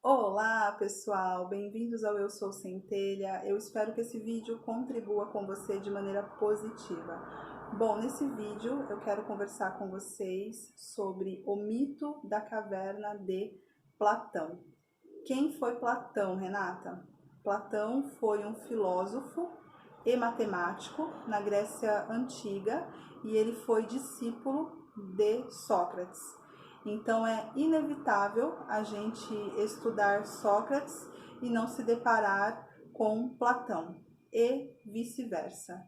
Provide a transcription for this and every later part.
Olá pessoal, bem-vindos ao Eu Sou Centelha. Eu espero que esse vídeo contribua com você de maneira positiva. Bom, nesse vídeo eu quero conversar com vocês sobre o mito da caverna de Platão. Quem foi Platão, Renata? Platão foi um filósofo e matemático na Grécia Antiga e ele foi discípulo de Sócrates. Então é inevitável a gente estudar Sócrates e não se deparar com Platão e vice-versa.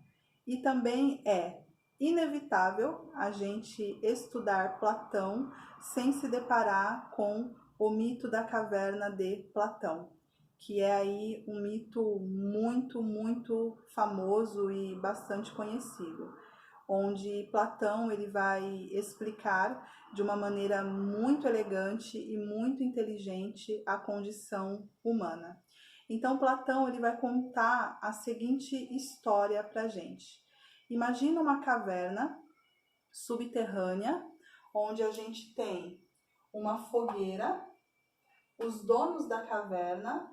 E também é inevitável a gente estudar Platão sem se deparar com o mito da caverna de Platão, que é aí um mito muito famoso e bastante conhecido, onde Platão ele vai explicar de uma maneira muito elegante e muito inteligente a condição humana. Então Platão ele vai contar a seguinte história para a gente. Imagina uma caverna subterrânea, onde a gente tem uma fogueira, os donos da caverna,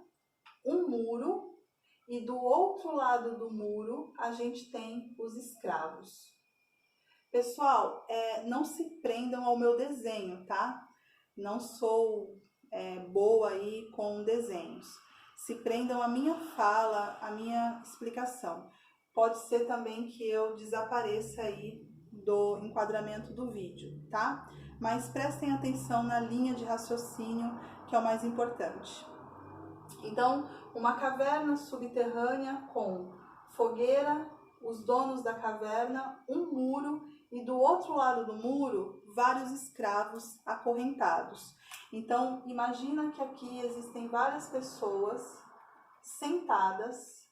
um muro, e do outro lado do muro a gente tem os escravos. Pessoal, não se prendam ao meu desenho, tá? Não sou boa aí com desenhos. Se prendam à minha fala, à minha explicação. Pode ser também que eu desapareça aí do enquadramento do vídeo, tá? Mas prestem atenção na linha de raciocínio, que é o mais importante. Então, uma caverna subterrânea com fogueira, os donos da caverna, um muro e do outro lado do muro, vários escravos acorrentados. Então, imagina que aqui existem várias pessoas sentadas,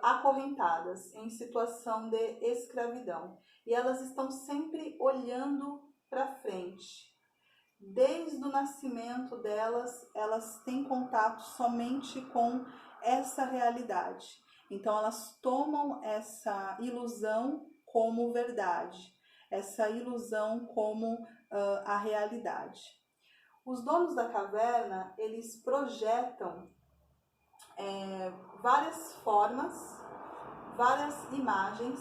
acorrentadas, em situação de escravidão. E elas estão sempre olhando para frente. Desde o nascimento delas, elas têm contato somente com essa realidade. Então, elas tomam essa ilusão como verdade, essa ilusão como a realidade. Os donos da caverna, eles projetam várias formas, várias imagens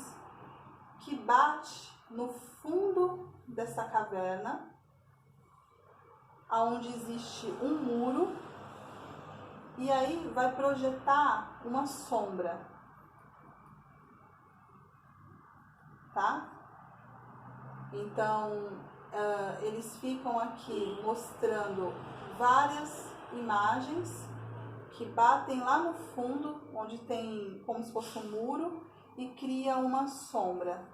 que batem no fundo dessa caverna, onde existe um muro, e aí vai projetar uma sombra, tá? Então, eles ficam aqui mostrando várias imagens que batem lá no fundo, onde tem como se fosse um muro, e cria uma sombra.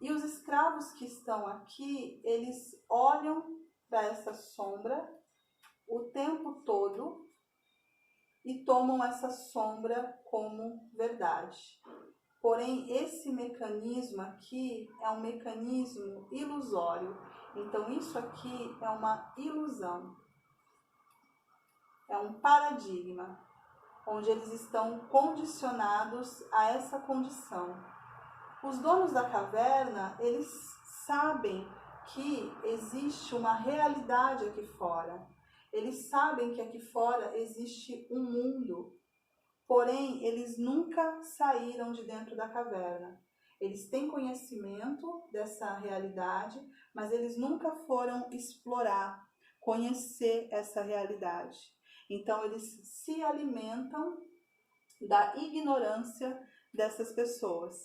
E os escravos que estão aqui, eles olham para essa sombra o tempo todo e tomam essa sombra como verdade. Porém, esse mecanismo aqui é um mecanismo ilusório. Então, isso aqui é uma ilusão. É um paradigma, onde eles estão condicionados a essa condição. Os donos da caverna, eles sabem que existe uma realidade aqui fora. Eles sabem que aqui fora existe um mundo. Porém, eles nunca saíram de dentro da caverna. Eles têm conhecimento dessa realidade, mas eles nunca foram explorar, conhecer essa realidade. Então, eles se alimentam da ignorância dessas pessoas.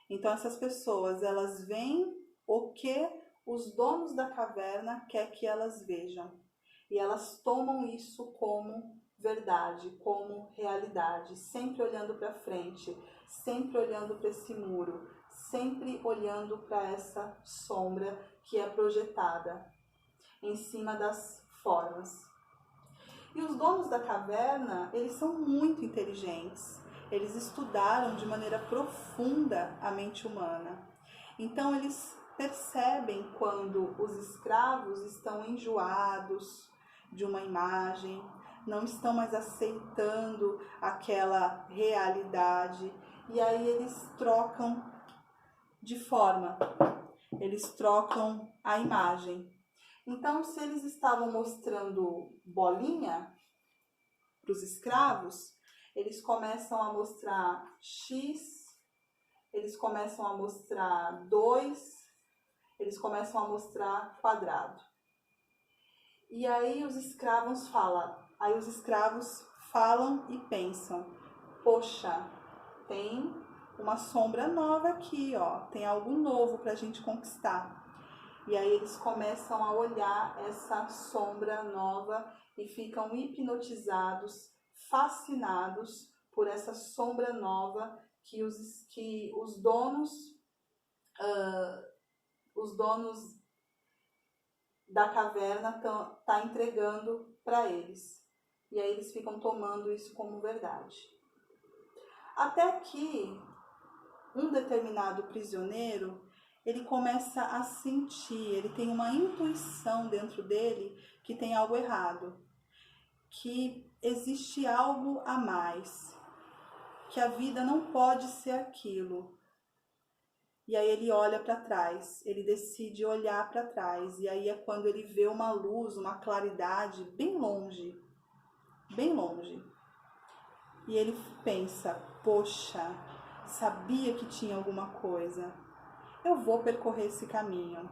Então, essas pessoas, elas veem o que os donos da caverna querem que elas vejam. E elas tomam isso como verdade, como realidade, sempre olhando para frente, sempre olhando para esse muro, sempre olhando para essa sombra que é projetada em cima das formas. E os donos da caverna, eles são muito inteligentes. Eles estudaram de maneira profunda a mente humana. Então, eles percebem quando os escravos estão enjoados de uma imagem, não estão mais aceitando aquela realidade. E aí eles trocam de forma, eles trocam a imagem. Então, se eles estavam mostrando bolinha para os escravos, eles começam a mostrar X, eles começam a mostrar 2, eles começam a mostrar quadrado. E aí os escravos falam e pensam, poxa, tem uma sombra nova aqui, ó, tem algo novo para a gente conquistar. E aí eles começam a olhar essa sombra nova e ficam hipnotizados, fascinados por essa sombra nova que os donos da caverna tá entregando para eles. E aí eles ficam tomando isso como verdade. Até que um determinado prisioneiro, ele começa a sentir, ele tem uma intuição dentro dele que tem algo errado, que existe algo a mais, que a vida não pode ser aquilo. E aí ele olha para trás, ele decide olhar para trás, e aí é quando ele vê uma luz, uma claridade bem longe, bem longe. E ele pensa, poxa, sabia que tinha alguma coisa, eu vou percorrer esse caminho.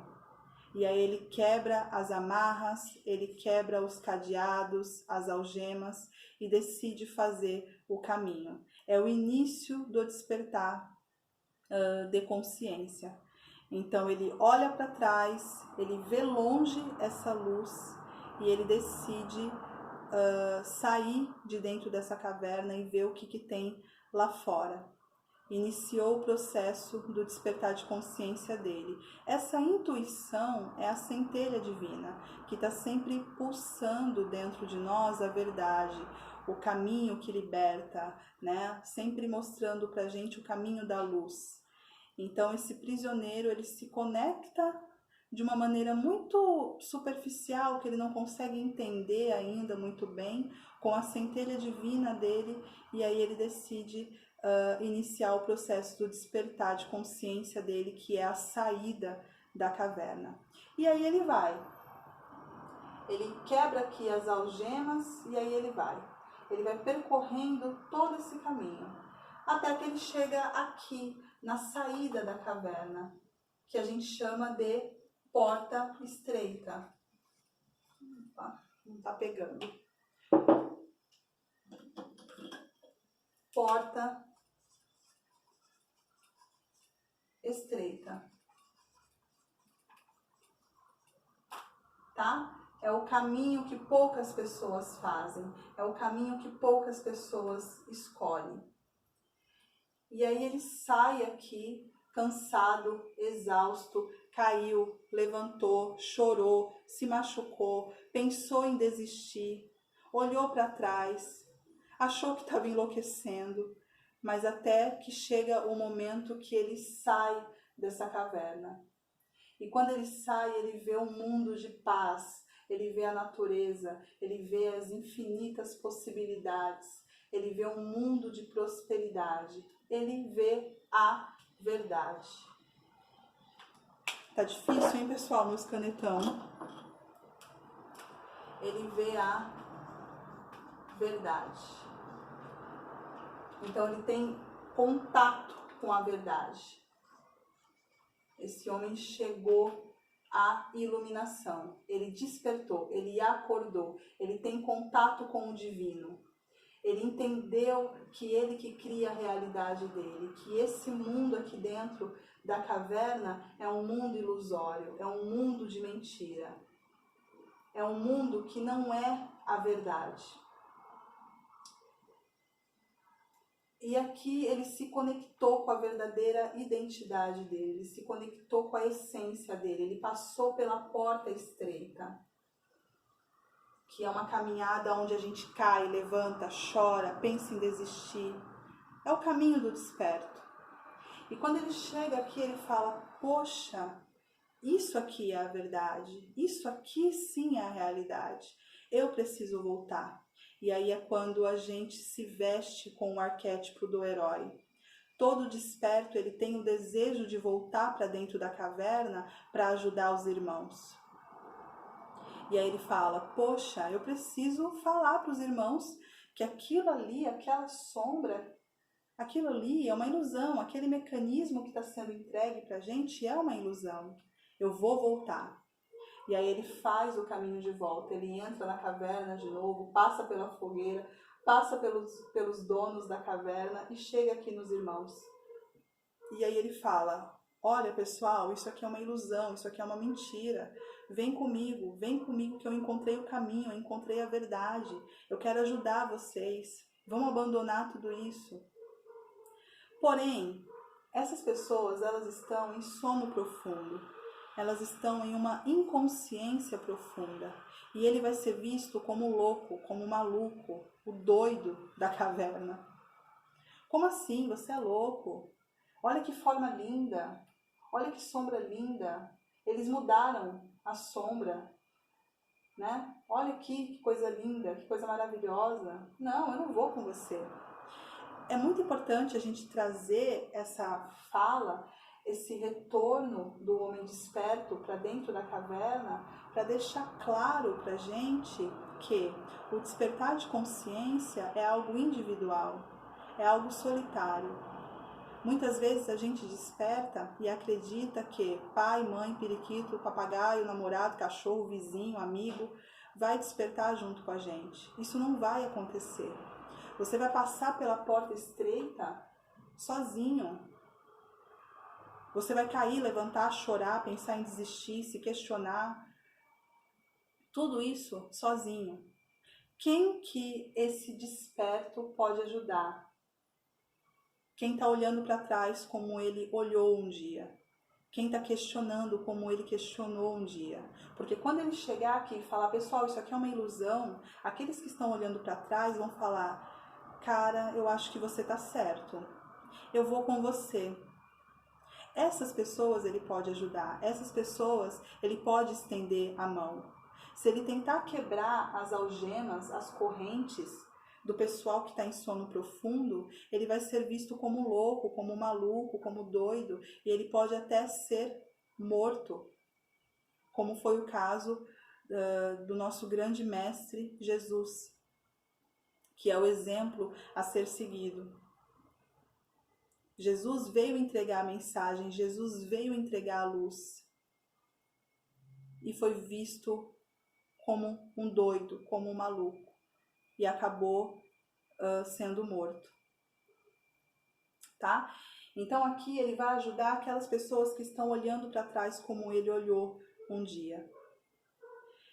E aí ele quebra as amarras, ele quebra os cadeados, as algemas e decide fazer o caminho. É o início do despertar de consciência. Então ele olha para trás, ele vê longe essa luz e ele decide sair de dentro dessa caverna e ver o que tem lá fora. Iniciou o processo do despertar de consciência dele. Essa intuição é a centelha divina, que está sempre pulsando dentro de nós a verdade, o caminho que liberta, né? Sempre mostrando para a gente o caminho da luz. Então esse prisioneiro, ele se conecta de uma maneira muito superficial, que ele não consegue entender ainda muito bem, com a centelha divina dele, e aí ele decide iniciar o processo do despertar de consciência dele, que é a saída da caverna. E aí ele quebra aqui as algemas e aí ele vai percorrendo todo esse caminho, até que ele chega aqui, na saída da caverna, que a gente chama de porta estreita. Não tá pegando. Porta estreita. Tá? É o caminho que poucas pessoas fazem, é o caminho que poucas pessoas escolhem. E aí ele sai aqui, cansado, exausto, caiu, levantou, chorou, se machucou, pensou em desistir, olhou para trás, achou que estava enlouquecendo, mas até que chega o momento que ele sai dessa caverna. E quando ele sai, ele vê um mundo de paz, ele vê a natureza, ele vê as infinitas possibilidades, ele vê um mundo de prosperidade, ele vê a verdade. Tá difícil, hein, pessoal, meus canetão? Ele vê a verdade. Então ele tem contato com a verdade. Esse homem chegou à iluminação, ele despertou, ele acordou, ele tem contato com o divino. Ele entendeu que ele que cria a realidade dele, que esse mundo aqui dentro da caverna é um mundo ilusório, é um mundo de mentira. É um mundo que não é a verdade. E aqui ele se conectou com a verdadeira identidade dele, ele se conectou com a essência dele, ele passou pela porta estreita, que é uma caminhada onde a gente cai, levanta, chora, pensa em desistir. É o caminho do desperto. E quando ele chega aqui, ele fala, poxa, isso aqui é a verdade, isso aqui sim é a realidade. Eu preciso voltar. E aí é quando a gente se veste com o arquétipo do herói. Todo desperto, ele tem o desejo de voltar para dentro da caverna para ajudar os irmãos. E aí ele fala, poxa, eu preciso falar para os irmãos que aquilo ali, aquela sombra, aquilo ali é uma ilusão, aquele mecanismo que está sendo entregue para a gente é uma ilusão. Eu vou voltar. E aí ele faz o caminho de volta, ele entra na caverna de novo, passa pela fogueira, passa pelos donos da caverna e chega aqui nos irmãos. E aí ele fala, olha pessoal, isso aqui é uma ilusão, isso aqui é uma mentira. Vem comigo que eu encontrei o caminho, eu encontrei a verdade. Eu quero ajudar vocês. Vamos abandonar tudo isso. Porém, essas pessoas, elas estão em sono profundo. Elas estão em uma inconsciência profunda. E ele vai ser visto como louco, como maluco, o doido da caverna. Como assim? Você é louco? Olha que forma linda. Olha que sombra linda. Eles mudaram a sombra, né? Olha aqui, que coisa linda, que coisa maravilhosa. Não, eu não vou com você. É muito importante a gente trazer essa fala, esse retorno do homem desperto para dentro da caverna, para deixar claro para a gente que o despertar de consciência é algo individual, é algo solitário. Muitas vezes a gente desperta e acredita que pai, mãe, periquito, papagaio, namorado, cachorro, vizinho, amigo vai despertar junto com a gente. Isso não vai acontecer. Você vai passar pela porta estreita sozinho. Você vai cair, levantar, chorar, pensar em desistir, se questionar. Tudo isso sozinho. Quem que esse desperto pode ajudar? Quem está olhando para trás como ele olhou um dia. Quem está questionando como ele questionou um dia. Porque quando ele chegar aqui e falar, pessoal, isso aqui é uma ilusão, aqueles que estão olhando para trás vão falar, cara, eu acho que você está certo. Eu vou com você. Essas pessoas ele pode ajudar. Essas pessoas ele pode estender a mão. Se ele tentar quebrar as algemas, as correntes do pessoal que está em sono profundo, ele vai ser visto como louco, como maluco, como doido, e ele pode até ser morto, como foi o caso do nosso grande mestre Jesus, que é o exemplo a ser seguido. Jesus veio entregar a mensagem, Jesus veio entregar a luz, e foi visto como um doido, como um maluco, e acabou sendo morto, tá? Então aqui ele vai ajudar aquelas pessoas que estão olhando para trás como ele olhou um dia.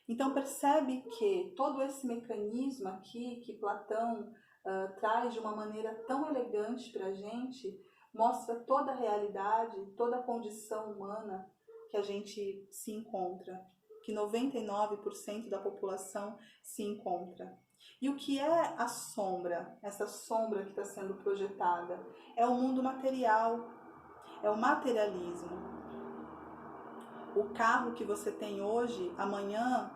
Então percebe que todo esse mecanismo aqui que Platão traz de uma maneira tão elegante para a gente, mostra toda a realidade, toda a condição humana que a gente se encontra, que 99% da população se encontra. E o que é a sombra, essa sombra que está sendo projetada? É o mundo material, é o materialismo. O carro que você tem hoje, amanhã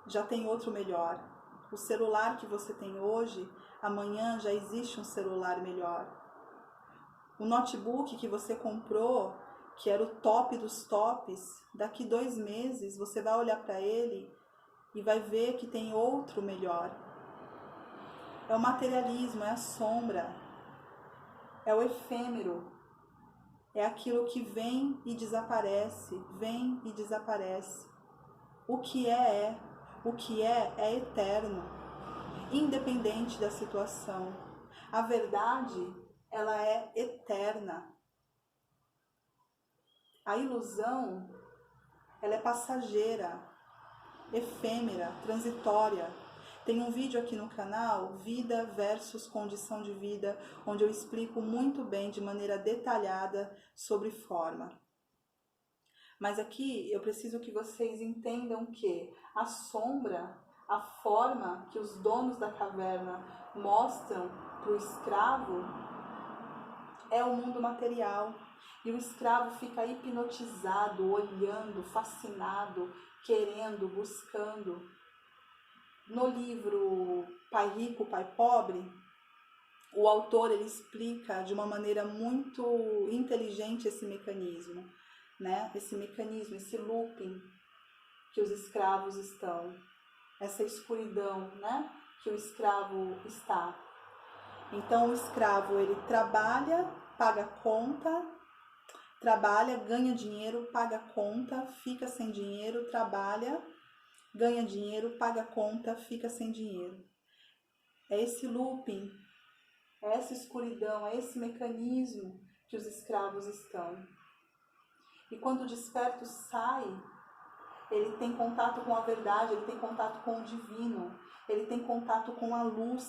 já tem outro melhor. O celular que você tem hoje, amanhã já existe um celular melhor. O notebook que você comprou, que era o top dos tops, daqui 2 meses você vai olhar para ele e vai ver que tem outro melhor. É o materialismo, é a sombra, é o efêmero, é aquilo que vem e desaparece, vem e desaparece. O que é, o que é eterno, independente da situação. A verdade, ela é eterna. A ilusão, ela é passageira, efêmera, transitória. Tem um vídeo aqui no canal, Vida versus Condição de Vida, onde eu explico muito bem, de maneira detalhada, sobre forma. Mas aqui eu preciso que vocês entendam que a sombra, a forma que os donos da caverna mostram para o escravo, é o mundo material. E o escravo fica hipnotizado, olhando, fascinado, querendo, buscando. No livro Pai Rico, Pai Pobre, o autor ele explica de uma maneira muito inteligente esse mecanismo, né? Esse mecanismo, esse looping que os escravos estão, essa escuridão, né? Que o escravo está. Então o escravo ele trabalha, paga conta, trabalha, ganha dinheiro, paga conta, fica sem dinheiro, trabalha, ganha dinheiro, paga conta, fica sem dinheiro. É esse looping, é essa escuridão, é esse mecanismo que os escravos estão. E quando o desperto sai, ele tem contato com a verdade, ele tem contato com o divino, ele tem contato com a luz,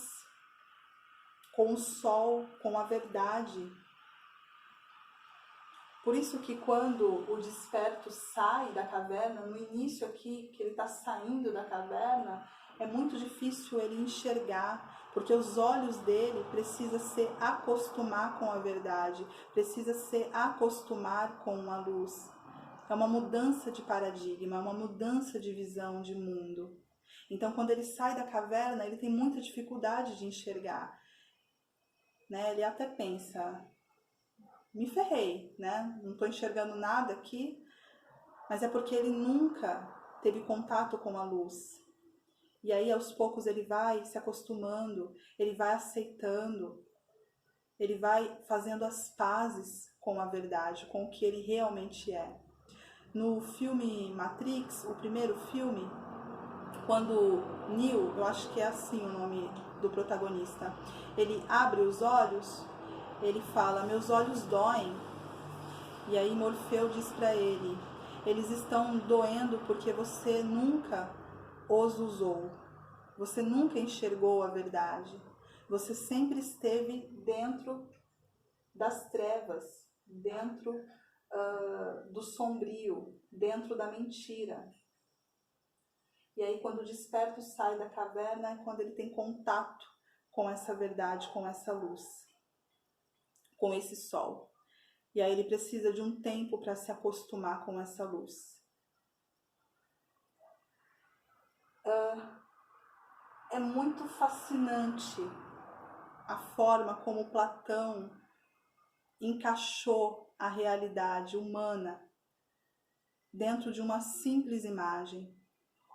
com o sol, com a verdade. Por isso que quando o desperto sai da caverna, no início aqui, que ele está saindo da caverna, é muito difícil ele enxergar, porque os olhos dele precisam se acostumar com a verdade, precisa se acostumar com a luz. É uma mudança de paradigma, é uma mudança de visão de mundo. Então, quando ele sai da caverna, ele tem muita dificuldade de enxergar. Né? Ele até pensa, me ferrei, né? Não estou enxergando nada aqui, mas é porque ele nunca teve contato com a luz. E aí, aos poucos, ele vai se acostumando, ele vai aceitando, ele vai fazendo as pazes com a verdade, com o que ele realmente é. No filme Matrix, o primeiro filme, quando Neo, eu acho que é assim o nome do protagonista, ele abre os olhos, ele fala, meus olhos doem. E aí Morfeu diz para ele, eles estão doendo porque você nunca os usou. Você nunca enxergou a verdade. Você sempre esteve dentro das trevas, dentro do sombrio, dentro da mentira. E aí quando o desperto sai da caverna é quando ele tem contato com essa verdade, com essa luz, com esse sol. E aí ele precisa de um tempo para se acostumar com essa luz. É muito fascinante a forma como Platão encaixou a realidade humana dentro de uma simples imagem,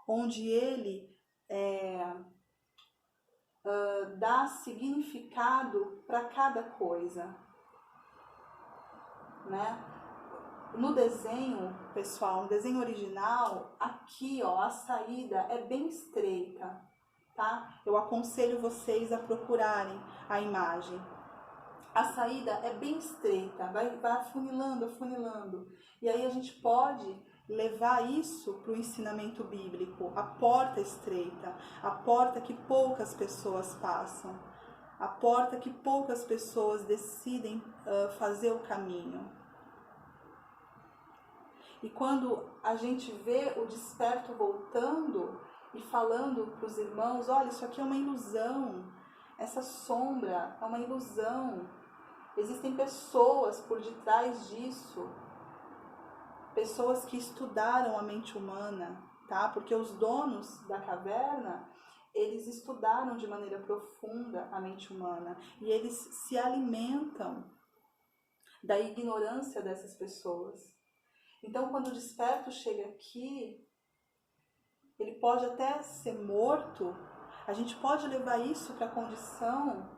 onde ele dá significado para cada coisa, né? No desenho, pessoal, no desenho original, aqui, ó, a saída é bem estreita, tá? Eu aconselho vocês a procurarem a imagem. A saída é bem estreita, vai afunilando, afunilando. E aí a gente pode levar isso para o ensinamento bíblico, a porta estreita, a porta que poucas pessoas passam, a porta que poucas pessoas decidem fazer o caminho. E quando a gente vê o desperto voltando e falando para os irmãos, olha, isso aqui é uma ilusão, essa sombra é uma ilusão, existem pessoas por detrás disso, pessoas que estudaram a mente humana, tá? Porque os donos da caverna, eles estudaram de maneira profunda a mente humana e eles se alimentam da ignorância dessas pessoas. Então, quando o desperto chega aqui, ele pode até ser morto, a gente pode levar isso para a condição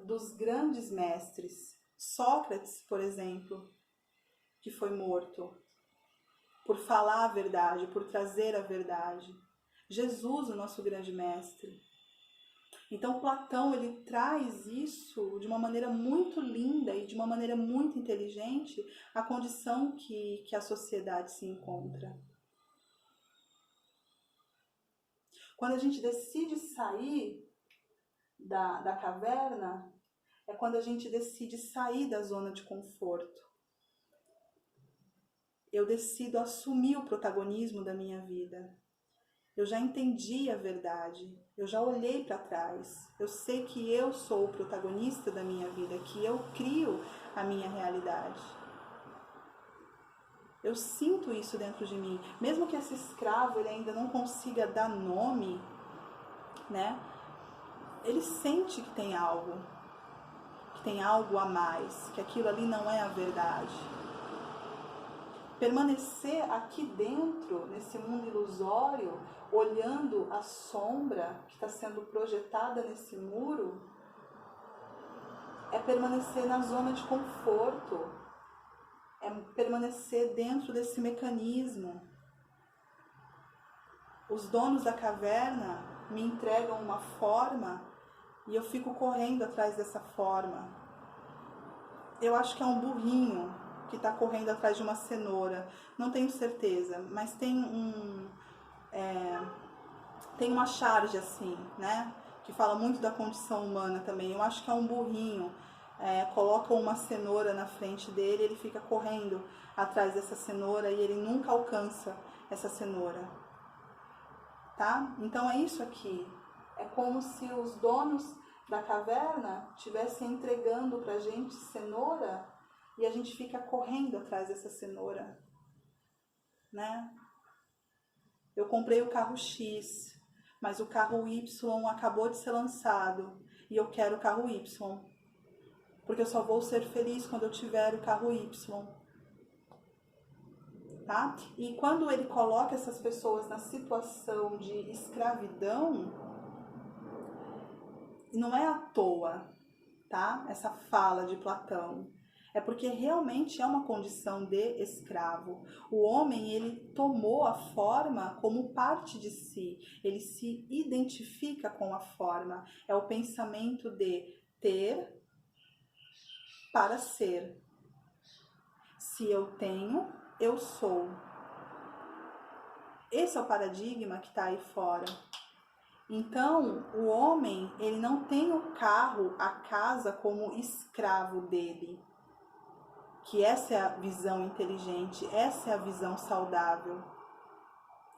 dos grandes mestres. Sócrates, por exemplo, que foi morto por falar a verdade, por trazer a verdade. Jesus, o nosso grande mestre. Então Platão ele traz isso de uma maneira muito linda e de uma maneira muito inteligente à condição que a sociedade se encontra. Quando a gente decide sair da caverna, é quando a gente decide sair da zona de conforto. Eu decido assumir o protagonismo da minha vida. Eu já entendi a verdade, eu já olhei para trás, eu sei que eu sou o protagonista da minha vida, que eu crio a minha realidade. Eu sinto isso dentro de mim. Mesmo que esse escravo ele ainda não consiga dar nome, né? Ele sente que tem algo a mais, que aquilo ali não é a verdade. Permanecer aqui dentro, nesse mundo ilusório, olhando a sombra que está sendo projetada nesse muro, é permanecer na zona de conforto, é permanecer dentro desse mecanismo. Os donos da caverna me entregam uma forma e eu fico correndo atrás dessa forma. Eu acho que é um burrinho que está correndo atrás de uma cenoura. Não tenho certeza, mas tem uma charge assim, né? Que fala muito da condição humana também. Eu acho que é um burrinho. Colocam uma cenoura na frente dele, ele fica correndo atrás dessa cenoura e ele nunca alcança essa cenoura. Tá? Então é isso aqui. É como se os donos da caverna estivessem entregando pra gente cenoura e a gente fica correndo atrás dessa cenoura, né? Eu comprei o carro X, mas o carro Y acabou de ser lançado e eu quero o carro Y, porque eu só vou ser feliz quando eu tiver o carro Y. Tá? E quando ele coloca essas pessoas na situação de escravidão, não é à toa, tá? Essa fala de Platão. É porque realmente é uma condição de escravo. O homem, ele tomou a forma como parte de si. Ele se identifica com a forma. É o pensamento de ter para ser. Se eu tenho, eu sou. Esse é o paradigma que está aí fora. Então, o homem, ele não tem o carro, a casa como escravo dele. Que essa é a visão inteligente, essa é a visão saudável.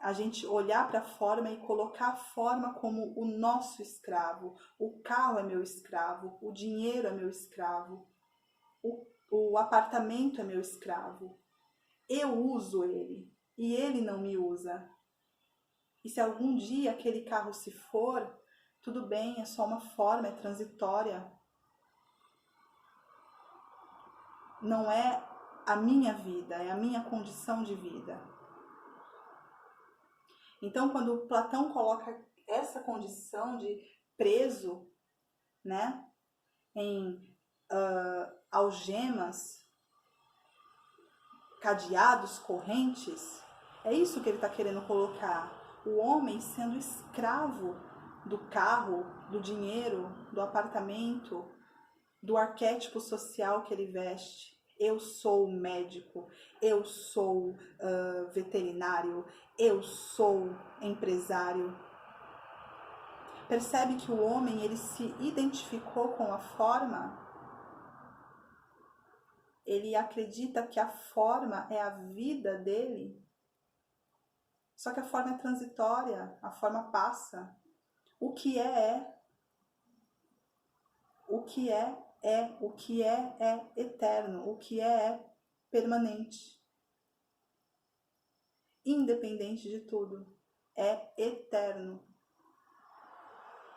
A gente olhar para a forma e colocar a forma como o nosso escravo. O carro é meu escravo, o dinheiro é meu escravo, o apartamento é meu escravo. Eu uso ele e ele não me usa. E se algum dia aquele carro se for, tudo bem, é só uma forma, é transitória. Não é a minha vida, é a minha condição de vida. Então, quando Platão coloca essa condição de preso, né, em algemas, cadeados, correntes, é isso que ele está querendo colocar. O homem sendo escravo do carro, do dinheiro, do apartamento, do arquétipo social que ele veste. Eu sou médico, eu sou veterinário, eu sou empresário. Percebe que o homem, ele se identificou com a forma? Ele acredita que a forma é a vida dele? Só que a forma é transitória, a forma passa. O que é. O que é o que é eterno, o que é permanente. Independente de tudo, é eterno.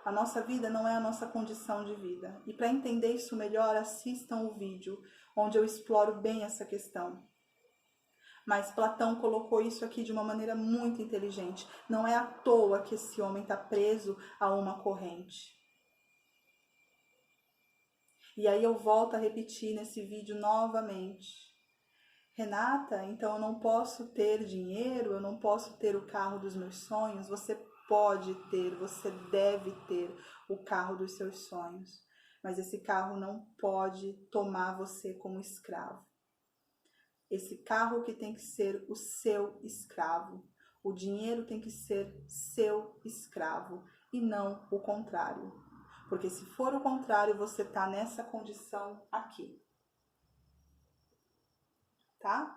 A nossa vida não é a nossa condição de vida. E para entender isso melhor, assistam o vídeo, onde eu exploro bem essa questão. Mas Platão colocou isso aqui de uma maneira muito inteligente. Não é à toa que esse homem está preso a uma corrente. E aí eu volto a repetir nesse vídeo novamente. Renata, então eu não posso ter dinheiro, eu não posso ter o carro dos meus sonhos. Você pode ter, você deve ter o carro dos seus sonhos. Mas esse carro não pode tomar você como escravo. Esse carro que tem que ser o seu escravo. O dinheiro tem que ser seu escravo e não o contrário. Porque se for o contrário, você está nessa condição aqui. Tá?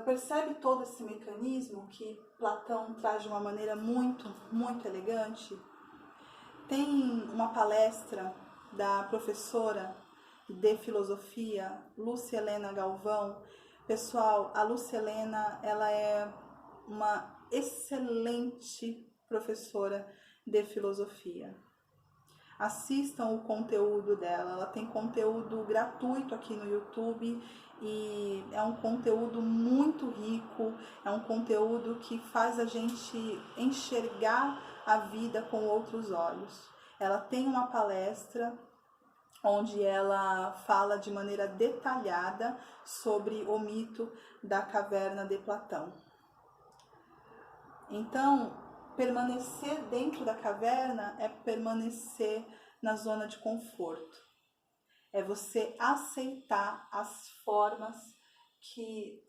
Percebe todo esse mecanismo que Platão traz de uma maneira muito, muito elegante? Tem uma palestra da professora de filosofia, Lúcia Helena Galvão. Pessoal, a Lúcia Helena, ela é uma excelente professora de filosofia. Assistam o conteúdo dela, ela tem conteúdo gratuito aqui no YouTube e é um conteúdo muito rico, é um conteúdo que faz a gente enxergar a vida com outros olhos. Ela tem uma palestra onde ela fala de maneira detalhada sobre o mito da caverna de Platão. Então, permanecer dentro da caverna é permanecer na zona de conforto. É você aceitar as formas que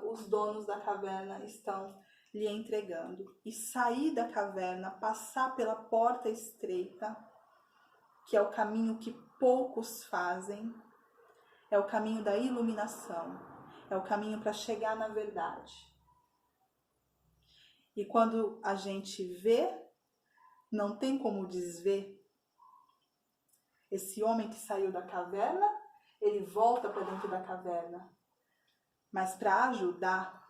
os donos da caverna estão lhe entregando. E sair da caverna, passar pela porta estreita, que é o caminho que poucos fazem, é o caminho da iluminação, é o caminho para chegar na verdade. E quando a gente vê, não tem como desver. Esse homem que saiu da caverna, ele volta para dentro da caverna. Mas para ajudar,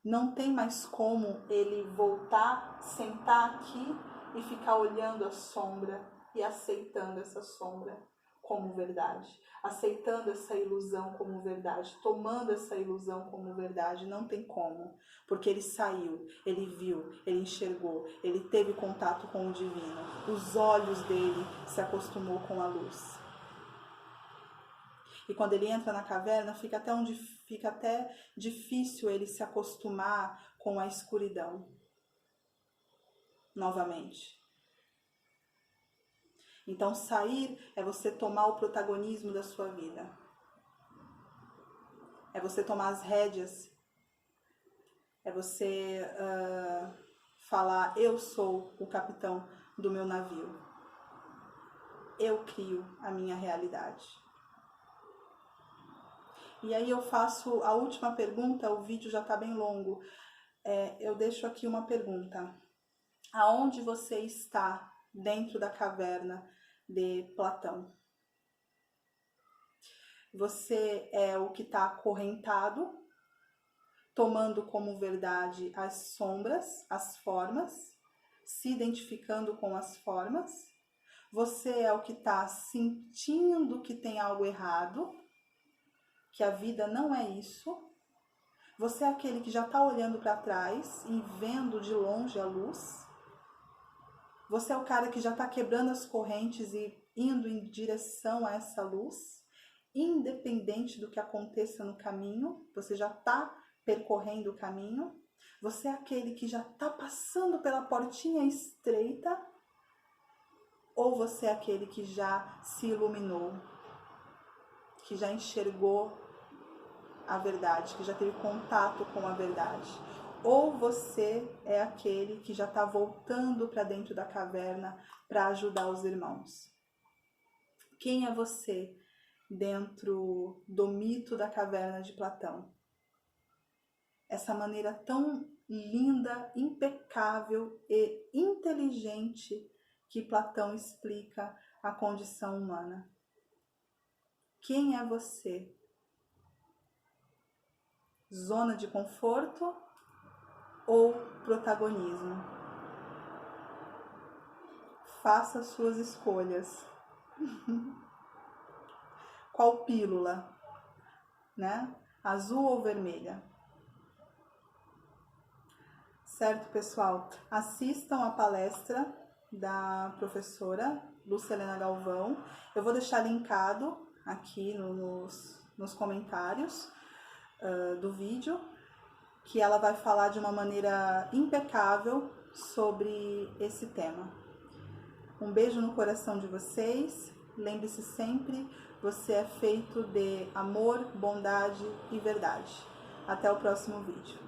não tem mais como ele voltar, sentar aqui e ficar olhando a sombra e aceitando essa sombra como verdade, aceitando essa ilusão como verdade, tomando essa ilusão como verdade. Não tem como, porque ele saiu, ele viu, ele enxergou, ele teve contato com o divino, os olhos dele se acostumou com a luz. E quando ele entra na caverna, fica até difícil ele se acostumar com a escuridão novamente. Então, sair é você tomar o protagonismo da sua vida. É você tomar as rédeas. É você falar, eu sou o capitão do meu navio. Eu crio a minha realidade. E aí eu faço a última pergunta, o vídeo já está bem longo. Eu deixo aqui uma pergunta. Aonde você está dentro da caverna de Platão? Você é o que está acorrentado, tomando como verdade as sombras, as formas, se identificando com as formas. Você é o que está sentindo que tem algo errado, que a vida não é isso. Você é aquele que já está olhando para trás e vendo de longe a luz. Você é o cara que já está quebrando as correntes e indo em direção a essa luz, independente do que aconteça no caminho, você já está percorrendo o caminho. Você é aquele que já está passando pela portinha estreita, ou você é aquele que já se iluminou, que já enxergou a verdade, que já teve contato com a verdade. Ou você é aquele que já está voltando para dentro da caverna para ajudar os irmãos. Quem é você dentro do mito da caverna de Platão? Essa maneira tão linda, impecável e inteligente que Platão explica a condição humana. Quem é você? Zona de conforto ou protagonismo? Faça suas escolhas. Qual pílula, né? Azul ou vermelha? Certo, pessoal? Assistam a palestra da professora Lúcia Helena Galvão. Eu vou deixar linkado aqui nos comentários do vídeo, que ela vai falar de uma maneira impecável sobre esse tema. Um beijo no coração de vocês. Lembre-se sempre, você é feito de amor, bondade e verdade. Até o próximo vídeo.